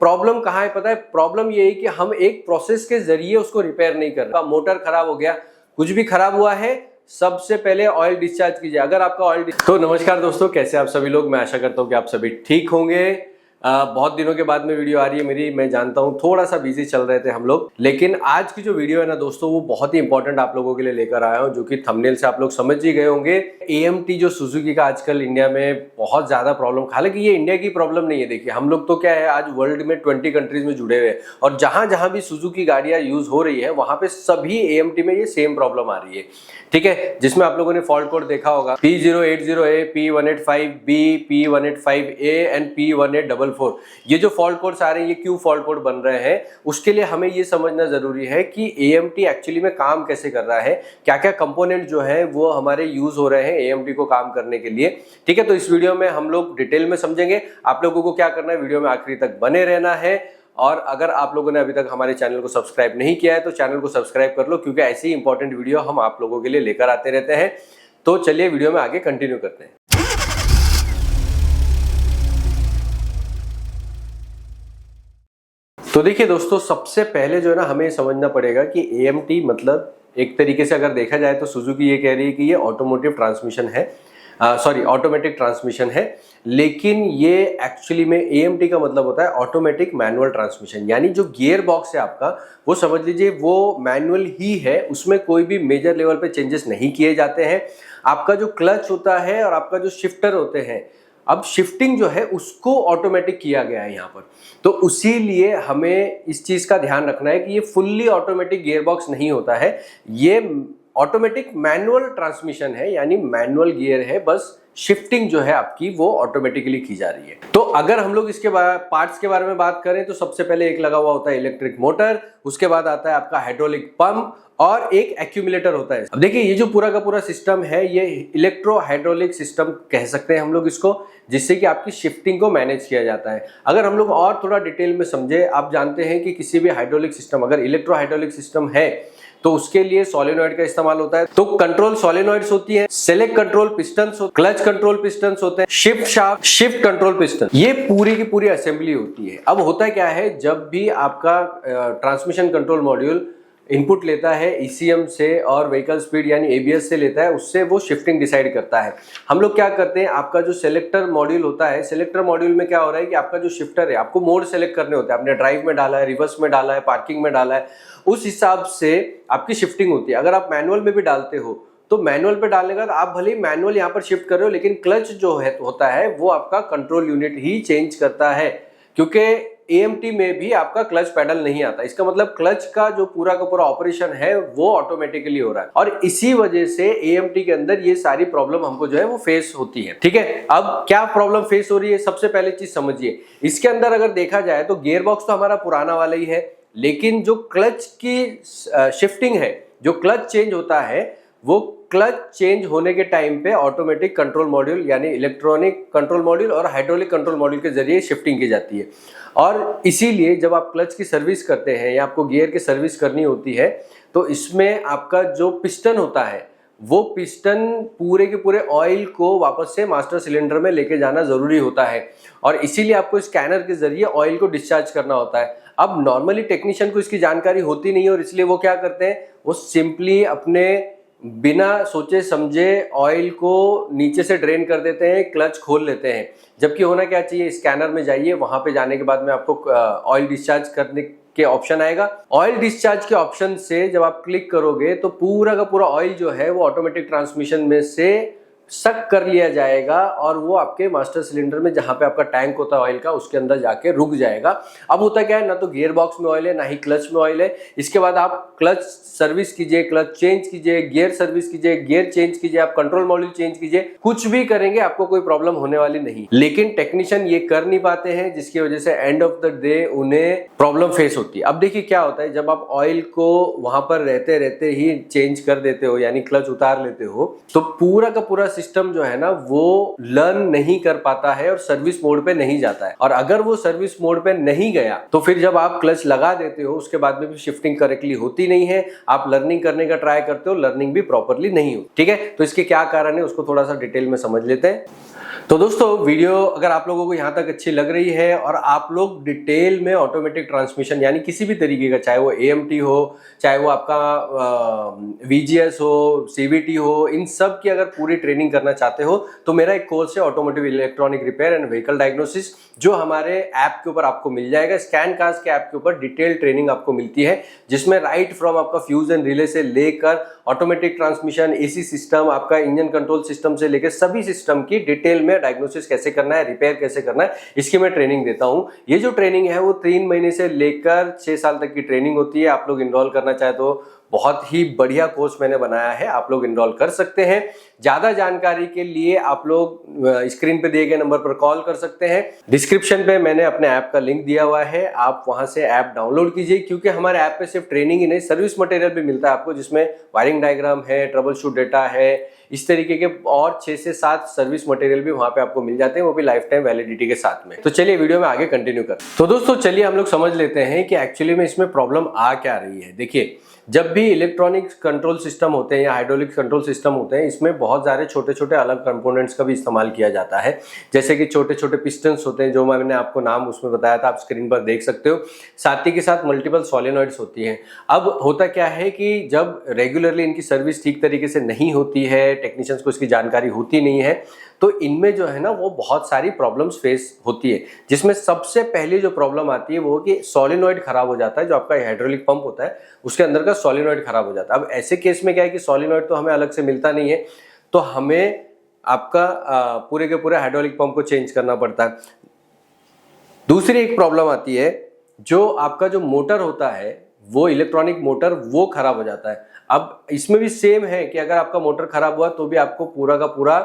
Problem कहाँ है पता है? प्रॉब्लम ये है कि हम एक प्रोसेस के जरिए उसको रिपेयर नहीं कर रहे। मोटर खराब हो गया, कुछ भी खराब हुआ है, सबसे पहले ऑयल डिस्चार्ज कीजिए। अगर आपका ऑयल तो नमस्कार दोस्तों, कैसे आप सभी लोग? मैं आशा करता हूँ कि आप सभी ठीक होंगे। बहुत दिनों के बाद में वीडियो आ रही है मेरी, मैं जानता हूँ थोड़ा सा बिजी चल रहे थे हम लोग, लेकिन आज की जो वीडियो है ना दोस्तों, वो बहुत ही इंपॉर्टेंट आप लोगों के लिए लेकर आया हूँ, जो कि थंबनेल से आप लोग समझ ही गए होंगे। AMT जो सुजुकी का आजकल इंडिया में बहुत ज्यादा प्रॉब्लम, हालांकि ये इंडिया की प्रॉब्लम नहीं है। देखिए हम लोग तो क्या है, आज वर्ल्ड में 20 कंट्रीज में जुड़े हुए हैं और जहां जहां भी सुजुकी गाड़ियां यूज हो रही है वहां पे सभी AMT में ये सेम प्रॉब्लम आ रही है, ठीक है। जिसमें आप लोगों ने फॉल्ट कोड देखा होगा P080A, P185B, P185A and P1844। ये जो फॉल्ट कोड्स आ रहे हैं, ये क्यों फॉल्ट कोड बन रहे हैं, उसके लिए हमें ये समझना जरूरी है कि AMT एक्चुअली में काम कैसे कर रहा है, क्या क्या कंपोनेंट जो है वो हमारे यूज हो रहे हैं AMT को काम करने के लिए, ठीक है। तो इस वीडियो में हम लोग डिटेल में समझेंगे। आप लोगों को क्या करना है, वीडियो में आखिरी तक बने रहना है। और अगर आप लोगों ने अभी तक हमारे चैनल को सब्सक्राइब नहीं किया है तो चैनल को सब्सक्राइब कर लो, क्योंकि ऐसी इंपॉर्टेंट वीडियो हम आप लोगों के लिए लेकर आते रहते हैं। तो चलिए वीडियो में आगे कंटिन्यू करते हैं। तो देखिए दोस्तों, सबसे पहले जो है ना, हमें समझना पड़ेगा कि AMT मतलब एक तरीके से अगर देखा जाए तो सुजुकी ये कह रही है कि ये ऑटोमोटिव ट्रांसमिशन है, ऑटोमेटिक ट्रांसमिशन है, लेकिन ये एक्चुअली में AMT का मतलब होता है ऑटोमेटिक मैनुअल ट्रांसमिशन। यानी जो गियर बॉक्स है आपका, वो समझ लीजिए वो मैनुअल ही है, उसमें कोई भी मेजर लेवल पे चेंजेस नहीं किए जाते हैं। आपका जो क्लच होता है और आपका जो शिफ्टर होते हैं, अब शिफ्टिंग जो है उसको ऑटोमेटिक किया गया है यहाँ पर। तो उसी लिए हमें इस चीज का ध्यान रखना है कि ये फुल्ली ऑटोमेटिक गियर बॉक्स नहीं होता है, ये ऑटोमेटिक मैनुअल ट्रांसमिशन है, यानी मैनुअल गियर है, बस शिफ्टिंग जो है आपकी वो ऑटोमेटिकली की जा रही है। तो अगर हम लोग इसके पार्ट्स के बारे में बात करें तो सबसे पहले एक लगा हुआ होता है इलेक्ट्रिक मोटर, उसके बाद आता है आपका हाइड्रोलिक पंप और एक एक्यूमुलेटर होता है। अब देखिए ये जो पूरा का पूरा सिस्टम है, ये इलेक्ट्रो हाइड्रोलिक सिस्टम कह सकते हैं हम लोग इसको, जिससे कि आपकी शिफ्टिंग को मैनेज किया जाता है। अगर हम लोग और थोड़ा डिटेल में समझे, आप जानते हैं कि किसी भी हाइड्रोलिक सिस्टम, अगर इलेक्ट्रो हाइड्रोलिक सिस्टम है तो उसके लिए सोलेनॉइड का इस्तेमाल होता है। तो कंट्रोल सोलेनॉइड्स होती है, select control pistons, clutch control pistons होते हैं, shift shaft, shift control piston, ये पूरी की पूरी असेंबली होती है। अब होता क्या है, जब भी आपका ट्रांसमिशन कंट्रोल मॉड्यूल इनपुट लेता है ECM से और व्हीकल स्पीड यानी ABS से लेता है, उससे वो शिफ्टिंग डिसाइड करता है। हम लोग क्या करते हैं, आपका जो सेलेक्टर मॉड्यूल होता है, सेलेक्टर मॉड्यूल में क्या हो रहा है कि आपका जो शिफ्टर है, आपको मोड सेलेक्ट करने होते हैं, आपने ड्राइव में डाला है, रिवर्स में डाला है, पार्किंग में डाला है, उस हिसाब से आपकी शिफ्टिंग होती है। अगर आप मैनुअल में भी डालते हो तो मैनुअल पे डालने का आप भले ही मैनुअल यहाँ पर शिफ्ट कर रहे हो, लेकिन क्लच जो है होता है वो आपका कंट्रोल यूनिट ही चेंज करता है, क्योंकि AMT में भी आपका क्लच पैडल नहीं आता। इसका मतलब क्लच का जो पूरा का पूरा ऑपरेशन है वो ऑटोमेटिकली हो रहा है, और इसी वजह से AMT के अंदर ये सारी प्रॉब्लम हमको जो है वो फेस होती है, ठीक है। अब क्या प्रॉब्लम फेस हो रही है, सबसे पहले चीज समझिए। इसके अंदर अगर देखा जाए तो गियर बॉक्स तो हमारा पुराना वाला ही है, लेकिन जो क्लच की शिफ्टिंग है, जो क्लच चेंज होता है, वो क्लच चेंज होने के टाइम पे ऑटोमेटिक कंट्रोल मॉड्यूल यानी इलेक्ट्रॉनिक कंट्रोल मॉड्यूल और हाइड्रोलिक कंट्रोल मॉड्यूल के जरिए शिफ्टिंग की जाती है। और इसीलिए जब आप क्लच की सर्विस करते हैं या आपको गियर की सर्विस करनी होती है, तो इसमें आपका जो पिस्टन होता है, वो पिस्टन पूरे के पूरे ऑयल को वापस से मास्टर सिलेंडर में लेके जाना जरूरी होता है, और इसीलिए आपको स्कैनर के जरिए ऑयल को डिस्चार्ज करना होता है। अब नॉर्मली टेक्नीशियन को इसकी जानकारी होती नहीं है, और इसलिए वो क्या करते हैं, वो सिंपली अपने बिना सोचे समझे ऑयल को नीचे से ड्रेन कर देते हैं, क्लच खोल लेते हैं। जबकि होना क्या चाहिए, स्कैनर में जाइए, वहां पे जाने के बाद में आपको ऑयल डिस्चार्ज करने के ऑप्शन आएगा। ऑयल डिस्चार्ज के ऑप्शन से जब आप क्लिक करोगे तो पूरा का पूरा ऑयल जो है वो ऑटोमेटिक ट्रांसमिशन में से सक कर लिया जाएगा, और वो आपके मास्टर सिलेंडर में, जहां पे आपका टैंक होता है ऑयल का, उसके अंदर जाके रुक जाएगा। अब होता क्या है, ना तो गियर बॉक्स में ऑयल है, ना ही क्लच में ऑयल है। इसके बाद आप क्लच सर्विस कीजिए, क्लच चेंज कीजिए, गियर सर्विस कीजिए, गियर चेंज कीजिए, आप कंट्रोल मॉड्यूल चेंज कीजिए, कुछ भी करेंगे आपको कोई प्रॉब्लम होने वाली नहीं। लेकिन टेक्नीशियन ये कर नहीं पाते हैं, जिसकी वजह से एंड ऑफ द डे उन्हें प्रॉब्लम फेस होती है। अब देखिए क्या होता है, जब आप ऑयल को वहां पर रहते रहते ही चेंज कर देते हो, यानी क्लच उतार लेते हो, तो पूरा का पूरा सिस्टम जो है ना वो लर्न नहीं कर पाता है और सर्विस मोड पे नहीं जाता है। और अगर वो सर्विस मोड पे नहीं गया तो फिर जब आप क्लच लगा देते हो उसके बाद में भी शिफ्टिंग करेक्टली होती नहीं है, आप लर्निंग करने का ट्राई करते हो, लर्निंग भी प्रॉपरली नहीं हो। ठीक है, तो इसके क्या कारण है उसको थोड़ा सा डिटेल में समझ लेते हैं। तो दोस्तों वीडियो अगर आप लोगों को यहाँ तक अच्छी लग रही है और आप लोग डिटेल में ऑटोमेटिक ट्रांसमिशन यानी किसी भी तरीके का, चाहे वो AMT हो, चाहे वो आपका VGS हो, CVT हो, इन सब की अगर पूरी ट्रेनिंग करना चाहते हो तो मेरा एक कोर्स है automotive electronic repair and vehicle diagnosis, जो हमारे ऐप के ऊपर आपको मिल जाएगा। स्कैनकास्ट के ऐप के ऊपर डिटेल ट्रेनिंग आपको मिलती है जिसमें राइट फ्रॉम आपका फ्यूज एंड रिले से लेकर ऑटोमेटिक ट्रांसमिशन, AC सिस्टम, आपका इंजन कंट्रोल सिस्टम से लेकर सभी सिस्टम की डिटेल में डायग्नोसिस कैसे करना है, रिपेयर कैसे करना है, इसकी मैं ट्रेनिंग देता हूं। ये जो ट्रेनिंग है वो 3 महीने से लेकर 6 साल तक की ट्रेनिंग होती है। आप लोग इनरोल करना चाहे तो बहुत ही बढ़िया कोर्स मैंने बनाया है, आप लोग इनरोल कर सकते हैं। ज्यादा जानकारी के लिए आप लोग स्क्रीन पे दिए गए नंबर पर कॉल कर सकते हैं। डिस्क्रिप्शन पे मैंने अपने ऐप का लिंक दिया हुआ है, आप वहां से ऐप डाउनलोड कीजिए, क्योंकि हमारे ऐप पे सिर्फ ट्रेनिंग ही नहीं, सर्विस मटेरियल भी मिलता है आपको, जिसमें वायरिंग डायग्राम है, ट्रबल शूट डेटा है, इस तरीके के और 6 से 7 सर्विस मटेरियल भी वहां पे आपको मिल जाते हैं, वो भी लाइफ टाइम वैलिडिटी के साथ में। तो चलिए वीडियो में आगे कंटिन्यू करते हैं। तो दोस्तों चलिए हम लोग समझ लेते हैं कि एक्चुअली में इसमें प्रॉब्लम आ क्या रही है। देखिए, जब भी इलेक्ट्रॉनिक कंट्रोल सिस्टम होते हैं या हाइड्रोलिक कंट्रोल सिस्टम होते हैं, इसमें बहुत सारे छोटे छोटे अलग कंपोनेंट्स का भी इस्तेमाल किया जाता है। जैसे कि छोटे छोटे पिस्टन्स होते हैं, जो मैंने आपको नाम उसमें बताया था, आप स्क्रीन पर देख सकते हो। साथ ही के साथ मल्टीपल सोलेनॉइड्स होती हैं। अब होता क्या है कि जब रेगुलरली इनकी सर्विस ठीक तरीके से नहीं होती है, टेक्नीशियंस को इसकी जानकारी होती नहीं है, तो इनमें जो है ना वो बहुत सारी प्रॉब्लम्स फेस होती है। जिसमें सबसे पहली जो प्रॉब्लम आती है वो कि सोलेनॉइड खराब हो जाता है। जो आपका हाइड्रोलिक पंप होता है उसके अंदर का सोलेनॉइड खराब हो जाता है। अब ऐसे केस में क्या है कि सोलेनॉइड तो हमें अलग से मिलता नहीं है, तो हमें आपका पूरे के पूरे हाइड्रोलिक पंप को चेंज करना पड़ता है। दूसरी एक प्रॉब्लम आती है, जो आपका जो मोटर होता है वो इलेक्ट्रॉनिक मोटर वो खराब हो जाता है। अब इसमें भी सेम है कि अगर आपका मोटर खराब हुआ तो भी आपको पूरा का पूरा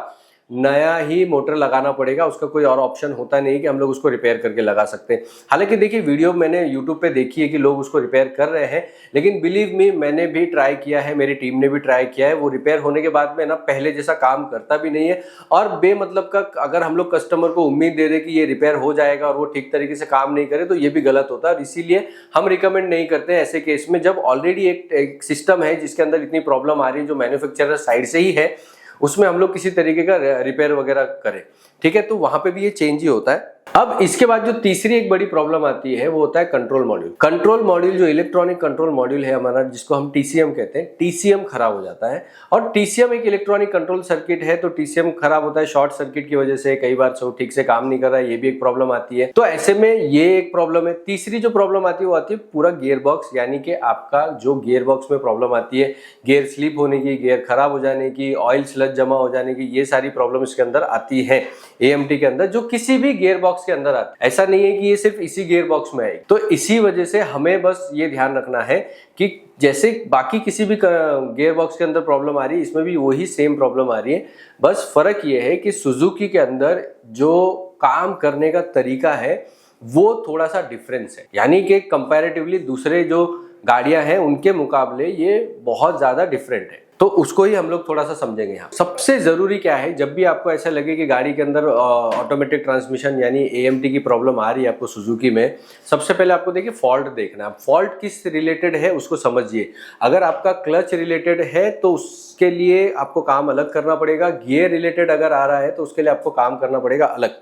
नया ही मोटर लगाना पड़ेगा, उसका कोई और ऑप्शन होता नहीं कि हम लोग उसको रिपेयर करके लगा सकते हैं। हालांकि देखिए वीडियो मैंने यूट्यूब पे देखी है कि लोग उसको रिपेयर कर रहे हैं, लेकिन बिलीव मी मैंने भी ट्राई किया है, मेरी टीम ने भी ट्राई किया है। वो रिपेयर होने के बाद में ना पहले जैसा काम करता भी नहीं है, और बेमतलब का अगर हम लोग कस्टमर को उम्मीद दे रहे कि ये रिपेयर हो जाएगा और वो ठीक तरीके से काम नहीं करे तो ये भी गलत होता है। और इसीलिए हम रिकमेंड नहीं करते ऐसे केस में, जब ऑलरेडी एक सिस्टम है जिसके अंदर इतनी प्रॉब्लम आ रही है, जो मैन्युफैक्चरर साइड से ही है, उसमें हम लोग किसी तरीके का रिपेयर वगैरह करें। ठीक है, तो वहां पे भी ये चेंज ही होता है। अब इसके बाद जो तीसरी एक बड़ी प्रॉब्लम आती है वो होता है कंट्रोल मॉड्यूल। कंट्रोल मॉड्यूल जो इलेक्ट्रॉनिक कंट्रोल मॉड्यूल है हमारा, जिसको हम TCM कहते हैं, TCM खराब हो जाता है। और TCM एक इलेक्ट्रॉनिक कंट्रोल सर्किट है, तो TCM खराब होता है शॉर्ट सर्किट की वजह से, कई बार ठीक से काम नहीं कर रहा है, ये भी एक प्रॉब्लम आती है। तो ऐसे में ये एक प्रॉब्लम है। तीसरी जो प्रॉब्लम आती है वो आती है पूरा गियर बॉक्स, यानी कि आपका जो गियर बॉक्स में प्रॉब्लम आती है, गियर स्लिप होने की, गियर खराब हो जाने की, ऑयल स्लज जमा हो जाने की, ये सारी प्रॉब्लम इसके अंदर आती है AMT के अंदर, जो किसी भी गियर बॉक्स के अंदर आती है। ऐसा नहीं है कि ये सिर्फ इसी गियर बॉक्स में आएगी। तो इसी वजह से हमें बस ये ध्यान रखना है कि जैसे बाकी किसी भी गियर बॉक्स के अंदर प्रॉब्लम आ रही है, इसमें भी वही सेम प्रॉब्लम आ रही है। बस फर्क ये है कि सुजुकी के अंदर जो काम करने का तरीका है वो थोड़ा सा डिफरेंस है, यानी कि कंपैरेटिवली दूसरे जो गाड़ियां हैं उनके मुकाबले ये बहुत ज्यादा डिफरेंट है। तो उसको ही हम लोग थोड़ा सा समझेंगे यहाँ। सबसे जरूरी क्या है, जब भी आपको ऐसा लगे कि गाड़ी के अंदर ऑटोमेटिक ट्रांसमिशन यानी AMT की प्रॉब्लम आ रही है आपको सुजुकी में, सबसे पहले आपको देखिए फॉल्ट देखना है। फॉल्ट किस रिलेटेड है उसको समझिए। अगर आपका क्लच रिलेटेड है तो उसके लिए आपको काम अलग करना पड़ेगा। गियर रिलेटेड अगर आ रहा है तो उसके लिए आपको काम करना पड़ेगा अलग।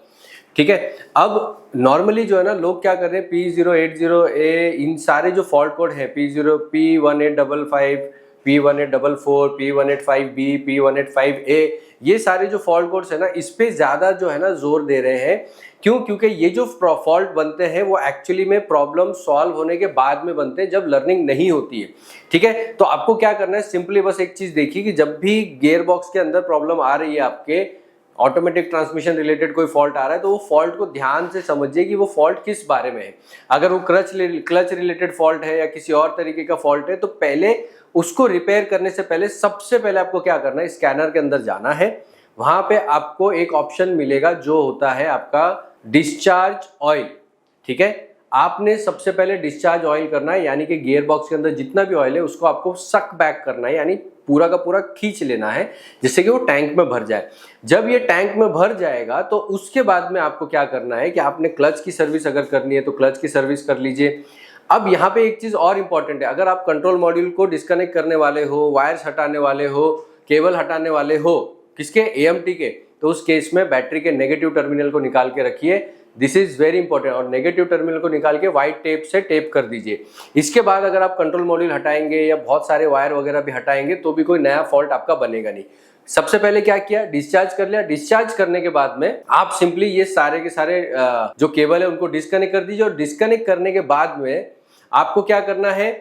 ठीक है, अब नॉर्मली जो है ना लोग क्या कर रहे हैं, P080A, इन सारे जो फॉल्ट कोड है, P0, P1855, P1844, P185B, P185A, ये सारे जो फॉल्ट कोड्स है ना, इस पे ज्यादा जो है ना जोर दे रहे हैं। क्यों? क्योंकि ये जो फॉल्ट बनते हैं वो एक्चुअली में प्रॉब्लम सॉल्व होने के बाद में बनते हैं, जब लर्निंग नहीं होती है। ठीक है, तो आपको क्या करना है, सिंपली बस एक चीज देखिए कि जब भी गियर बॉक्स के अंदर प्रॉब्लम आ रही है, आपके ऑटोमेटिक ट्रांसमिशन रिलेटेड कोई फॉल्ट आ रहा है, तो वो फॉल्ट को ध्यान से समझिए कि वो फॉल्ट किस बारे में है। अगर वो क्लच रिलेटेड फॉल्ट है या किसी और तरीके का फॉल्ट है, तो पहले उसको रिपेयर करने से पहले सबसे पहले आपको क्या करना है, स्कैनर के अंदर जाना है। वहां पे आपको एक ऑप्शन मिलेगा जो होता है आपका डिस्चार्ज ऑयल। ठीक है, आपने सबसे पहले डिस्चार्ज ऑयल करना है, यानी कि गियर बॉक्स के अंदर जितना भी ऑयल है उसको आपको सक बैक करना है, यानी पूरा का पूरा खींच लेना है जिससे कि वो टैंक में भर जाए। जब ये टैंक में भर जाएगा तो उसके बाद में आपको क्या करना है कि आपने क्लच की सर्विस अगर करनी है तो क्लच की सर्विस कर लीजिए। अब यहाँ पे एक चीज और इंपॉर्टेंट है, अगर आप कंट्रोल मॉड्यूल को डिस्कनेक्ट करने वाले हो, वायर्स हटाने वाले हो, केबल हटाने वाले हो, किसके, AMT के, तो उस केस में बैटरी के नेगेटिव टर्मिनल को निकाल के रखिए। This is very important. और नेगेटिव टर्मिनल को निकाल के व्हाइट टेप से टेप कर दीजिए। इसके बाद अगर आप कंट्रोल मॉड्यूल हटाएंगे या बहुत सारे वायर वगैरह भी हटाएंगे तो भी कोई नया फॉल्ट आपका बनेगा नहीं। सबसे पहले क्या किया, डिस्चार्ज कर लिया। डिस्चार्ज करने के बाद में आप सिंपली ये सारे के सारे जो केबल है उनको डिस्कनेक्ट कर दीजिए। और डिस्कनेक्ट करने के बाद में आपको क्या करना है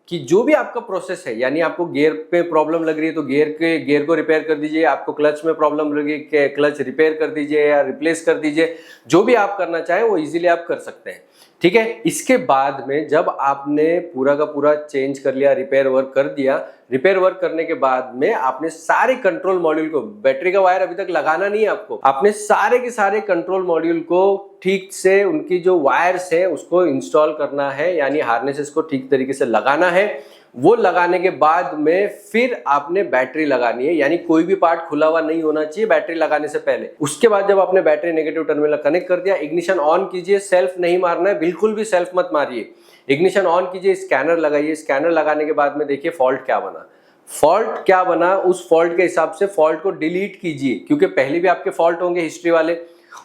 कि जो भी आपका प्रोसेस है, यानी आपको गियर पे प्रॉब्लम लग रही है तो गियर को रिपेयर कर दीजिए, आपको क्लच में प्रॉब्लम लगी है क्लच रिपेयर कर दीजिए या रिप्लेस कर दीजिए, जो भी आप करना चाहें वो इजीली आप कर सकते हैं। ठीक है, इसके बाद में जब आपने पूरा का पूरा चेंज कर लिया, रिपेयर वर्क कर दिया, रिपेयर वर्क करने के बाद में आपने सारे कंट्रोल मॉड्यूल को, बैटरी का वायर अभी तक लगाना नहीं है आपको, आपने सारे के सारे कंट्रोल मॉड्यूल को ठीक से उनकी जो वायर्स है उसको इंस्टॉल करना है, यानी हार्नेसेस को ठीक तरीके से लगाना है। वो लगाने के बाद में फिर आपने बैटरी लगानी है, यानी कोई भी पार्ट खुला हुआ नहीं होना चाहिए बैटरी लगाने से पहले। उसके बाद जब आपने बैटरी नेगेटिव टर्मिनल कनेक्ट कर दिया, इग्निशन ऑन कीजिए। सेल्फ नहीं मारना है, बिल्कुल भी सेल्फ मत मारिए। इग्निशन ऑन कीजिए, स्कैनर लगाइए। स्कैनर लगाने के बाद में देखिए फॉल्ट क्या बना। फॉल्ट क्या बना, उस फॉल्ट के हिसाब से फॉल्ट को डिलीट कीजिए, क्योंकि पहले भी आपके फॉल्ट होंगे हिस्ट्री वाले,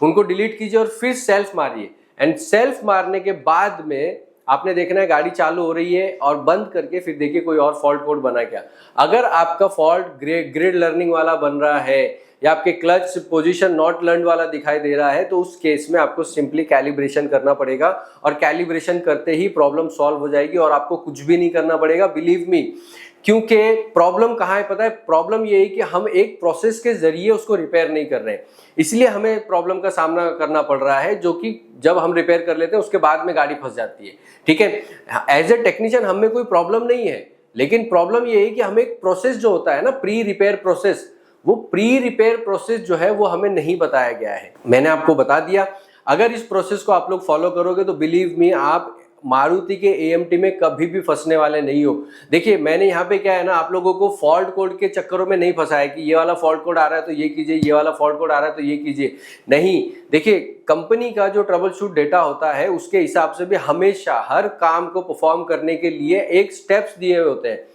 उनको डिलीट कीजिए और फिर सेल्फ मारिए। एंड सेल्फ मारने के बाद में आपने देखना है गाड़ी चालू हो रही है और बंद करके फिर देखिए कोई और फॉल्ट कोड बना क्या। अगर आपका फॉल्ट ग्रिड लर्निंग वाला बन रहा है या आपके क्लच पोजीशन नॉट लर्न वाला दिखाई दे रहा है तो उस केस में आपको सिंपली कैलिब्रेशन करना पड़ेगा। और कैलिब्रेशन करते ही प्रॉब्लम सॉल्व हो जाएगी और आपको कुछ भी नहीं करना पड़ेगा, बिलीव मी। क्योंकि प्रॉब्लम कहाँ है पता है, प्रॉब्लम ये है कि हम एक प्रोसेस के जरिए उसको रिपेयर नहीं कर रहे हैं, इसलिए हमें प्रॉब्लम का सामना करना पड़ रहा है, जो कि जब हम रिपेयर कर लेते हैं उसके बाद में गाड़ी फंस जाती है। ठीक है, एज ए टेक्नीशियन हमें कोई प्रॉब्लम नहीं है, लेकिन प्रॉब्लम ये है कि हमें एक प्रोसेस जो होता है ना, प्री रिपेयर प्रोसेस, वो प्री रिपेयर प्रोसेस जो है वो हमें नहीं बताया गया है। मैंने आपको बता दिया, अगर इस प्रोसेस को आप लोग फॉलो करोगे तो बिलीव मी आप मारुति के AMT में कभी भी फंसने वाले नहीं हो। देखिए मैंने यहाँ पे क्या है ना, आप लोगों को फॉल्ट कोड के चक्करों में नहीं फंसाया कि ये वाला फॉल्ट कोड आ रहा है तो ये कीजिए, ये वाला फॉल्ट कोड आ रहा है तो ये कीजिए, नहीं। देखिए कंपनी का जो ट्रबल शूट डेटा होता है उसके हिसाब से भी हमेशा हर काम को परफॉर्म करने के लिए एक स्टेप्स दिए हुए होते हैं।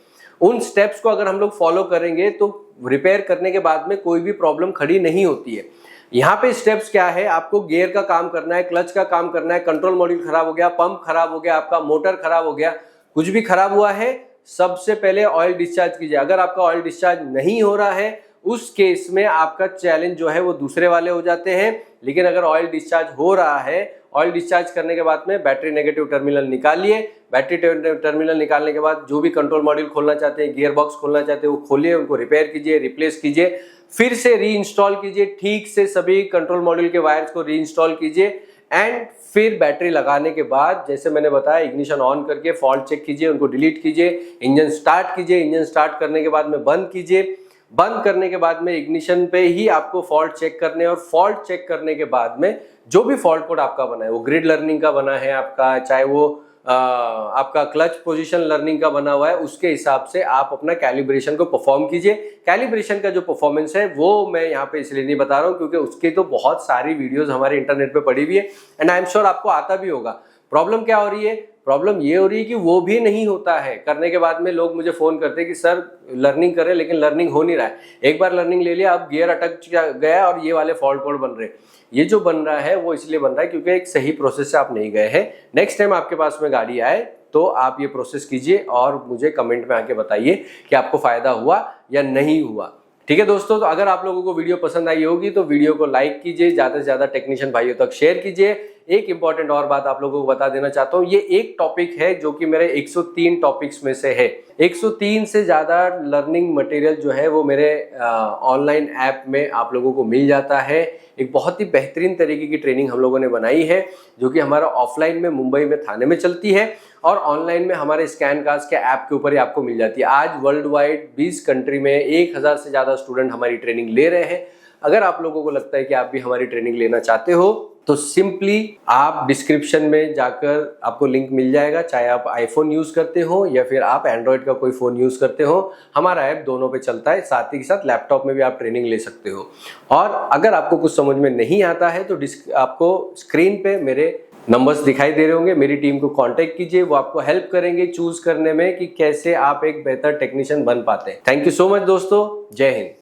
उन स्टेप्स को अगर हम लोग फॉलो करेंगे तो रिपेयर करने के बाद में कोई भी प्रॉब्लम खड़ी नहीं होती है। यहाँ पे स्टेप्स क्या है, आपको गियर का काम करना है, क्लच का काम करना है, कंट्रोल मॉड्यूल खराब हो गया, पंप खराब हो गया, आपका मोटर खराब हो गया, कुछ भी खराब हुआ है, सबसे पहले ऑयल डिस्चार्ज कीजिए। अगर आपका ऑयल डिस्चार्ज नहीं हो रहा है उस केस में आपका चैलेंज जो है वो दूसरे वाले हो जाते हैं। लेकिन अगर ऑयल डिस्चार्ज हो रहा है, ऑयल डिस्चार्ज करने के बाद में बैटरी नेगेटिव टर्मिनल निकालिए। बैटरी टर्मिनल निकालने के बाद जो भी कंट्रोल मॉड्यूल खोलना चाहते हैं, गियर बॉक्स खोलना चाहते हैं, वो खोलिए, उनको रिपेयर कीजिए, रिप्लेस कीजिए, फिर से रीइंस्टॉल कीजिए, ठीक से सभी कंट्रोल मॉड्यूल के वायर्स को रीइंस्टॉल कीजिए। एंड फिर बैटरी लगाने के बाद जैसे मैंने बताया इग्निशन ऑन करके फॉल्ट चेक कीजिए, उनको डिलीट कीजिए, इंजन स्टार्ट कीजिए, इंजन स्टार्ट करने के बाद में बंद कीजिए। बंद करने के बाद में इग्निशन पे ही आपको फॉल्ट चेक करने, और फॉल्ट चेक करने के बाद में जो भी फॉल्ट कोड आपका बना है, वो ग्रिड लर्निंग का बना है आपका, चाहे वो आपका क्लच पोजीशन लर्निंग का बना हुआ है, उसके हिसाब से आप अपना कैलिब्रेशन को परफॉर्म कीजिए। कैलिब्रेशन का जो परफॉर्मेंस है वो मैं यहाँ पे इसलिए नहीं बता रहा हूँ क्योंकि उसकी तो बहुत सारी वीडियोस हमारे इंटरनेट पे पड़ी हुई है एंड आई एम श्योर आपको आता भी होगा। प्रॉब्लम क्या हो रही है, प्रॉब्लम ये हो रही है कि वो भी नहीं होता है। करने के बाद में लोग मुझे फोन करते हैं कि सर लर्निंग कर रहे हैं लेकिन लर्निंग हो नहीं रहा है, एक बार लर्निंग ले लिया अब गियर अटक गया और ये वाले फॉल्ट कोड बन रहे हैं। ये जो बन रहा है वो इसलिए बन रहा है क्योंकि एक सही प्रोसेस से आप नहीं गए हैं। नेक्स्ट टाइम आपके पास में गाड़ी आए तो आप ये प्रोसेस कीजिए और मुझे कमेंट में आके बताइए कि आपको फायदा हुआ या नहीं हुआ। ठीक है दोस्तों, तो अगर आप लोगों को वीडियो पसंद आई होगी तो वीडियो को लाइक कीजिए, ज्यादा से ज्यादा टेक्नीशियन भाइयों तक शेयर कीजिए। एक इंपॉर्टेंट और बात आप लोगों को बता देना चाहता हूँ, ये एक टॉपिक है जो कि मेरे 103 टॉपिक्स में से है। 103 से ज्यादा लर्निंग मटेरियल जो है वो मेरे ऑनलाइन ऐप में आप लोगों को मिल जाता है। एक बहुत ही बेहतरीन तरीके की ट्रेनिंग हम लोगों ने बनाई है जो कि हमारा ऑफलाइन में मुंबई में थाने में चलती है और ऑनलाइन में हमारे स्कैन कास्ट के ऐप के ऊपर ही आपको मिल जाती है। आज वर्ल्ड वाइड 20 कंट्री में 1000 से ज्यादा स्टूडेंट हमारी ट्रेनिंग ले रहे हैं। अगर आप लोगों को लगता है कि आप भी हमारी ट्रेनिंग लेना चाहते हो तो सिंपली आप डिस्क्रिप्शन में जाकर आपको लिंक मिल जाएगा, चाहे आप आईफोन यूज करते हो या फिर आप एंड्रॉयड का कोई फोन यूज करते हो, हमारा ऐप दोनों पे चलता है। साथ ही साथ लैपटॉप में भी आप ट्रेनिंग ले सकते हो। और अगर आपको कुछ समझ में नहीं आता है तो आपको स्क्रीन पे मेरे नंबर्स दिखाई दे रहे होंगे, मेरी टीम को कांटेक्ट कीजिए, वो आपको हेल्प करेंगे चूज करने में कि कैसे आप एक बेहतर टेक्नीशियन बन पाते हैं। थैंक यू सो मच दोस्तों, जय हिंद।